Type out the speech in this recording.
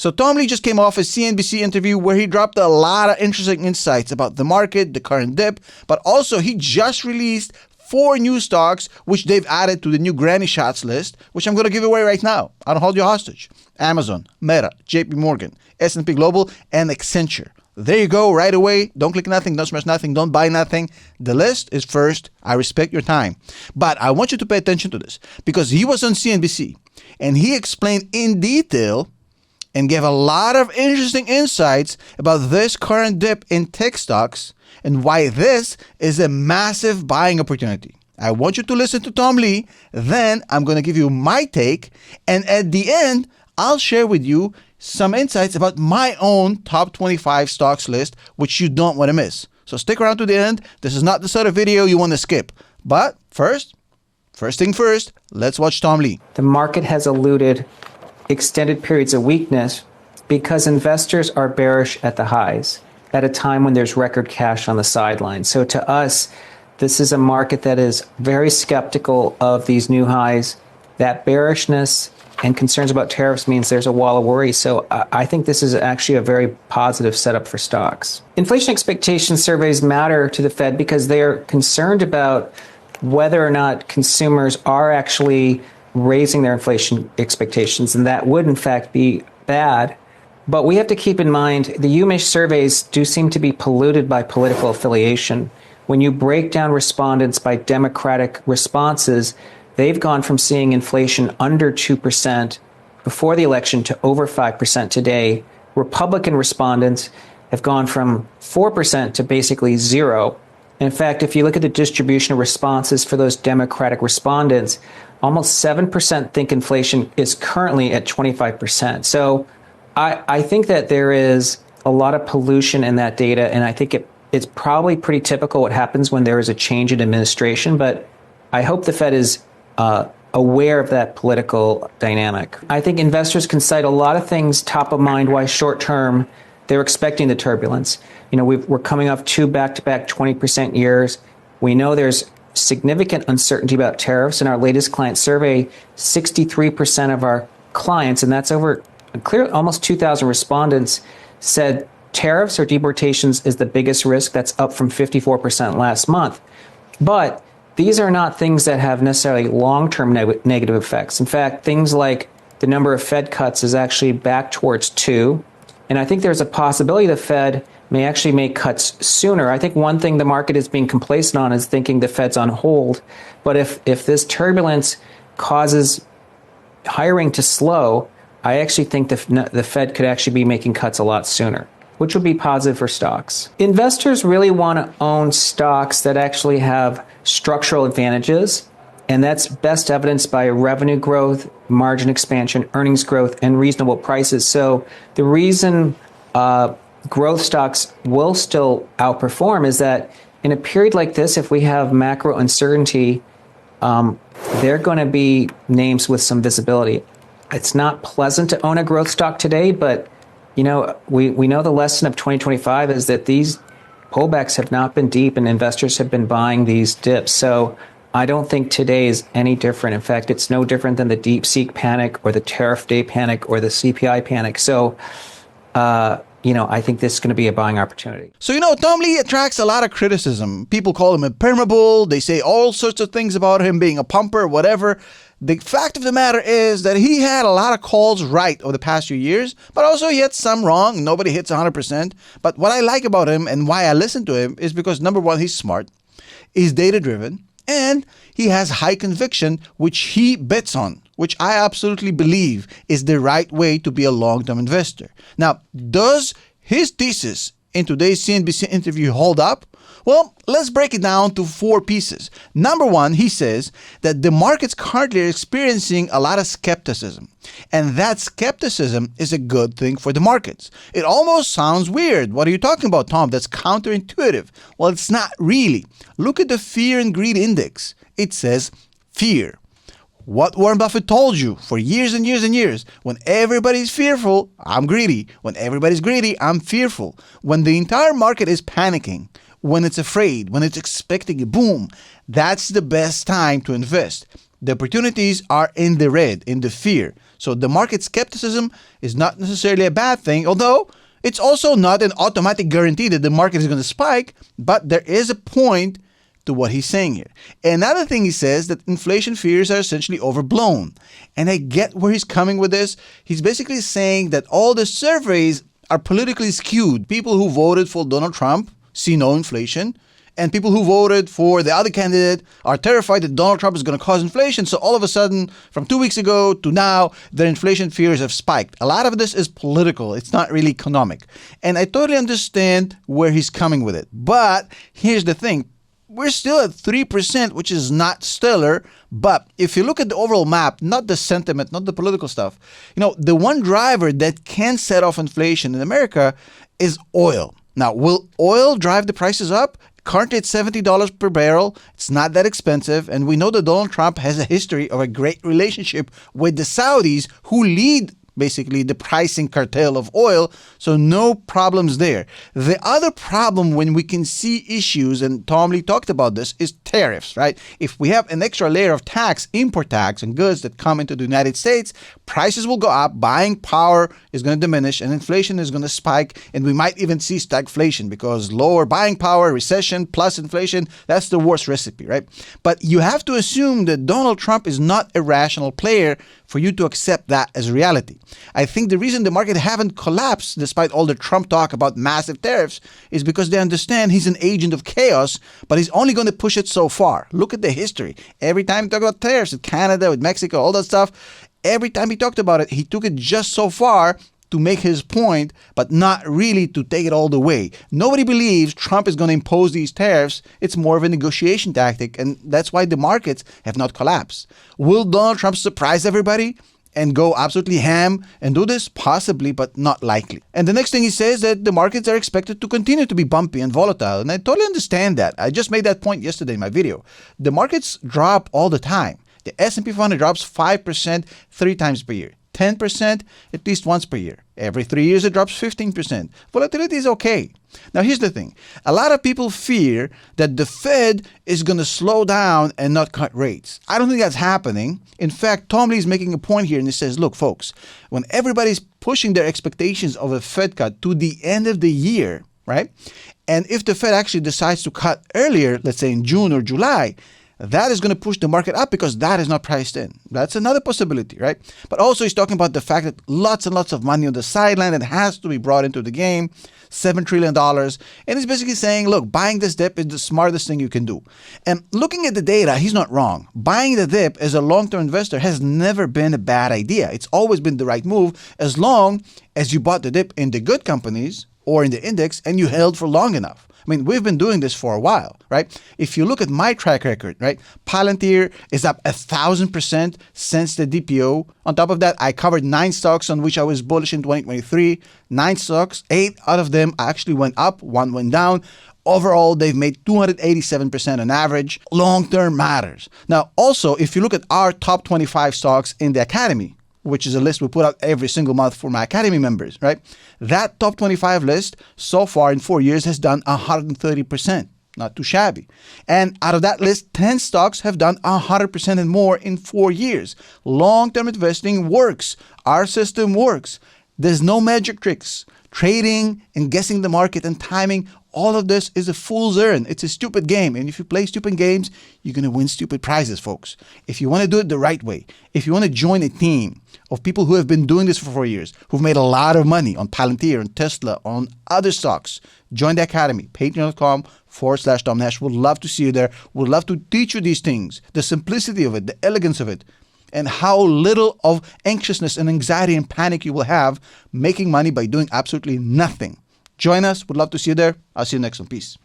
So Tom Lee just came off a CNBC interview where he dropped a lot of interesting insights about the market, the current dip, but also he just released 4 new stocks which they've added to the new Granny Shots list, which I'm going to give away right now. I don't hold you hostage. Amazon, Meta, JP Morgan, S&P Global, and Accenture. There you go, right away. Don't click nothing, don't smash nothing, don't buy nothing. The list is first. I respect your time. But I want you to pay attention to this because he was on CNBC and he explained in detail and gave a lot of interesting insights about this current dip in tech stocks and why this is a massive buying opportunity. I want you to listen to Tom Lee, then I'm going to give you my take, and at the end, I'll share with you some insights about my own top 25 stocks list, which you don't want to miss. So stick around to the end. This is not the sort of video you want to skip. But first thing first, let's watch Tom Lee. The market has eluded extended periods of weakness because investors are bearish at the highs at a time when there's record cash on the sidelines. So to us, this is a market that is very skeptical of these new highs. That bearishness and concerns about tariffs means there's a wall of worry. So I think this is actually a very positive setup for stocks. Inflation expectation surveys matter to the Fed because they're concerned about whether or not consumers are actually raising their inflation expectations, and that would in fact be bad. But we have to keep in mind the UMich surveys do seem to be polluted by political affiliation. When you break down respondents by Democratic responses, they've gone from seeing inflation under 2% before the election to over 5% today. Republican respondents have gone from 4% to basically zero. In fact, if you look at the distribution of responses for those Democratic respondents, almost 7% think inflation is currently at 25%. So I think that there is a lot of pollution in that data, and I think it's probably pretty typical what happens when there is a change in administration, but I hope the Fed is aware of that political dynamic. I think investors can cite a lot of things top of mind why short-term they're expecting the turbulence. You know, we're coming off 2 back-to-back 20% years. We know there's significant uncertainty about tariffs. In our latest client survey, 63% of our clients, and that's over almost 2,000 respondents, said tariffs or deportations is the biggest risk. That's up from 54% last month. But these are not things that have necessarily long-term negative effects. In fact, things like the number of Fed cuts is actually back towards 2. And I think there's a possibility the Fed may actually make cuts sooner. I think one thing the market is being complacent on is thinking the Fed's on hold. But if this turbulence causes hiring to slow, I actually think the Fed could actually be making cuts a lot sooner, which would be positive for stocks. Investors really want to own stocks that actually have structural advantages, and that's best evidenced by revenue growth, margin expansion, earnings growth, and reasonable prices. So the reason growth stocks will still outperform is that in a period like this, if we have macro uncertainty, they're going to be names with some visibility. It's not pleasant to own a growth stock today, but you know, we know the lesson of 2025 is that these pullbacks have not been deep and investors have been buying these dips. So I don't think today is any different. In fact, it's no different than the DeepSeek panic or the tariff day panic or the CPI panic. So, I think this is going to be a buying opportunity. So, Tom Lee attracts a lot of criticism. People call him impermeable. They say all sorts of things about him being a pumper, whatever. The fact of the matter is that he had a lot of calls right over the past few years, but also he had some wrong. Nobody hits 100%. But what I like about him and why I listen to him is because, number one, he's smart, he's data-driven, and he has high conviction, which he bets on, which I absolutely believe is the right way to be a long-term investor. Now, does his thesis in today's CNBC interview hold up? Well, let's break it down to 4 pieces. Number one, he says that the market's currently experiencing a lot of skepticism. And that skepticism is a good thing for the markets. It almost sounds weird. What are you talking about, Tom? That's counterintuitive. Well, it's not really. Look at the fear and greed index. It says fear. What Warren Buffett told you for years and years and years. When everybody's fearful, I'm greedy. When everybody's greedy, I'm fearful. When the entire market is panicking, when it's afraid, when it's expecting a boom, that's the best time to invest. The opportunities are in the red, in the fear. So the market skepticism is not necessarily a bad thing, although it's also not an automatic guarantee that the market is going to spike, but there is a point to what he's saying here. Another thing he says that inflation fears are essentially overblown. And I get where he's coming with this. He's basically saying that all the surveys are politically skewed. People who voted for Donald Trump see no inflation, and people who voted for the other candidate are terrified that Donald Trump is going to cause inflation. So all of a sudden, from 2 weeks ago to now, their inflation fears have spiked. A lot of this is political. It's not really economic. And I totally understand where he's coming with it. But here's the thing. We're still at 3%, which is not stellar. But if you look at the overall map, not the sentiment, not the political stuff, the one driver that can set off inflation in America is oil. Now, will oil drive the prices up? Currently at $70 per barrel. It's not that expensive. And we know that Donald Trump has a history of a great relationship with the Saudis, who lead basically the pricing cartel of oil. So no problems there. The other problem when we can see issues, and Tom Lee talked about this, is tariffs, right? If we have an extra layer of tax, import tax on goods that come into the United States, prices will go up, buying power is going to diminish, and inflation is going to spike, and we might even see stagflation because lower buying power, recession plus inflation, that's the worst recipe, right? But you have to assume that Donald Trump is not a rational player for you to accept that as reality. I think the reason the market haven't collapsed despite all the Trump talk about massive tariffs is because they understand he's an agent of chaos, but he's only going to push it so far. Look at the history. Every time he talked about tariffs with Canada, with Mexico, all that stuff, every time he talked about it, he took it just so far to make his point, but not really to take it all the way. Nobody believes Trump is going to impose these tariffs. It's more of a negotiation tactic, and that's why the markets have not collapsed. Will Donald Trump surprise everybody and go absolutely ham and do this? Possibly, but not likely. And the next thing he says that the markets are expected to continue to be bumpy and volatile, and I totally understand that. I just made that point yesterday in my video. The markets drop all the time. The S&P 500 drops 5% 3 times per year. 10% at least once per year. Every 3 years it drops 15%. Volatility is okay. Now here's the thing. A lot of people fear that the Fed is going to slow down and not cut rates. I don't think that's happening. In fact, Tom Lee is making a point here and he says, look folks, when everybody's pushing their expectations of a Fed cut to the end of the year, right? And if the Fed actually decides to cut earlier, let's say in June or July, that is going to push the market up because that is not priced in. That's another possibility, right? But also he's talking about the fact that lots and lots of money on the sideline that has to be brought into the game, $7 trillion. And he's basically saying, look, buying this dip is the smartest thing you can do. And looking at the data, he's not wrong. Buying the dip as a long-term investor has never been a bad idea. It's always been the right move as long as you bought the dip in the good companies or in the index and you held for long enough. I mean, we've been doing this for a while, right? If you look at my track record, right, Palantir is up 1,000% since the DPO. On top of that, I covered 9 stocks on which I was bullish in 2023. 9 stocks, 8 out of them actually went up, 1 went down. Overall, they've made 287% on average. Long-term matters. Now, also, if you look at our top 25 stocks in the Academy, which is a list we put out every single month for my Academy members, right? That top 25 list so far in 4 years has done 130%. Not too shabby. And out of that list, 10 stocks have done 100% and more in 4 years. Long-term investing works. Our system works. There's no magic tricks. Trading and guessing the market and timing, all of this is a fool's errand. It's a stupid game. And if you play stupid games, you're going to win stupid prizes, folks. If you want to do it the right way, if you want to join a team of people who have been doing this for 4 years, who've made a lot of money on Palantir, on Tesla, on other stocks, join the Academy, patreon.com/Tom Nash. Would love to see you there. Would love to teach you these things, the simplicity of it, the elegance of it, and how little of anxiousness and anxiety and panic you will have making money by doing absolutely nothing. Join us. Would love to see you there. I'll see you next one. Peace.